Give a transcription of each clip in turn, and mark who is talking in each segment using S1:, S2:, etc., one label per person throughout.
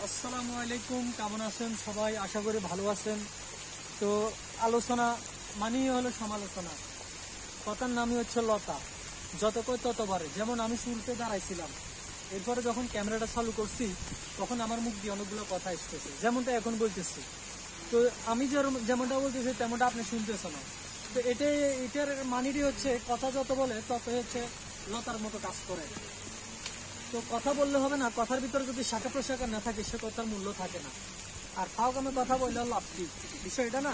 S1: আসসালামু আলাইকুম, কেমন আছেন সবাই? আশা করি ভালো আছেন। তো আলোচনা মানেই হলো সমালোচনা। কথার নামই হচ্ছে লতা, যত কয় ততবারে। যেমন আমি শুরুতে দাঁড়াইছিলাম, এরপরে যখন ক্যামেরাটা চালু করছি তখন আমার মুখ দিয়ে অনেকগুলো কথা এসতেছে, যেমনটা এখন বলতেছি। তো আমি যেমনটা বলতেছি তেমনটা আপনি শুনতেছেন না। তো এটার মানেরই হচ্ছে কথা যত বলে তত হচ্ছে লতার মতো কাজ করে। তো কথা বললে হবে না, কথার ভিতরে যদি শাখা প্রশাখা না থাকে সে কথার মূল্য থাকে না। আর ফাও কামে কথা বললে লাভ কি, বিষয়টা না।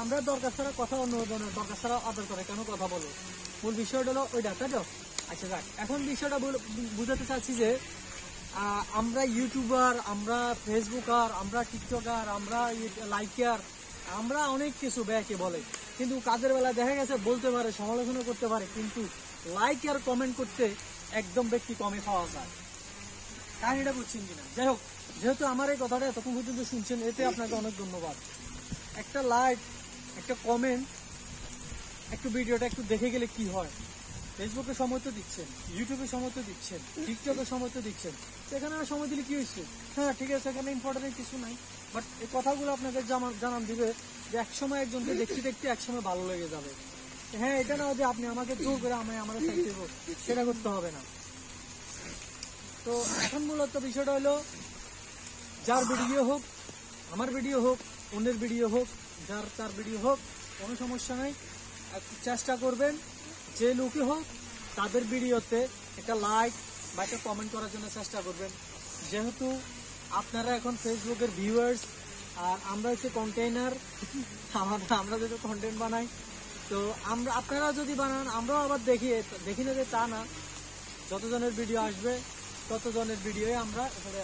S1: আমরা দরকার ছাড়া কথা অন্যজনের দরকার ছাড়া আদর করে কেন কথা বলো, মূল বিষয়টা হলো ওইটা, তাই তো? আচ্ছা যাক, এখন বিষয়টা বুঝাতে চাচ্ছি যে আমরা ইউটিউবার, আমরা ফেসবুকার, আমরা টিকটকার, আমরা লাইকার, আমরা অনেক কিছু ব্যাকে বলে, কিন্তু কাজের বেলায় দেখা গেছে বলতে পারে, সমালোচনা করতে পারে, কিন্তু লাইক আর কমেন্ট করতে একদম ব্যক্তি কমে পাওয়া যায়। কাহিনীটা বুঝছেন কিনা? যাই হোক, যেহেতু আমার এই কথাটা এতক্ষণ পর্যন্ত শুনছেন, এতে আপনাকে অনেক ধন্যবাদ। একটা লাইক, একটা কমেন্ট, একটু ভিডিওটা একটু দেখে গেলে কি হয়? ফেসবুকে সময় তো দিচ্ছেন, ইউটিউবে সময় তো দিচ্ছেন, টিকটকে সময় তো দিচ্ছেন, সেখানে আর সময় দিলে কি হয়েছে? হ্যাঁ ঠিক আছে, সেখানে ইম্পর্টেন্ট কিছু নাই, বাট এই কথাগুলো আপনাকে জানান দিবে যে একসময় একজনকে দেখতে দেখতে একসময় ভালো লেগে যাবে। হ্যাঁ, এটা না যে আপনি আমাকে জোর করে আমার সাইড দেব, সেটা করতে হবে না। তো এখন মূলত বিষয়টা হলো, যার ভিডিও হোক, আমার ভিডিও হোক, অন্যের ভিডিও হোক, যার তার ভিডিও হোক, কোনো সমস্যা নাই। একটু চেষ্টা করবেন যে লোকে হোক তাদের ভিডিওতে একটা লাইক বা একটা কমেন্ট করার জন্য চেষ্টা করবেন। যেহেতু আপনারা এখন ফেসবুকের ভিউয়ার্স, আর আমরা হচ্ছে কন্টেইনার, আমরা যদি কন্টেন্ট বানাই, তো আপনারা যদি বানান আমরাও আবার দেখি না যে তা না, যতজনের ভিডিও আসবে ততজনের ভিডিওই আমরা এখানে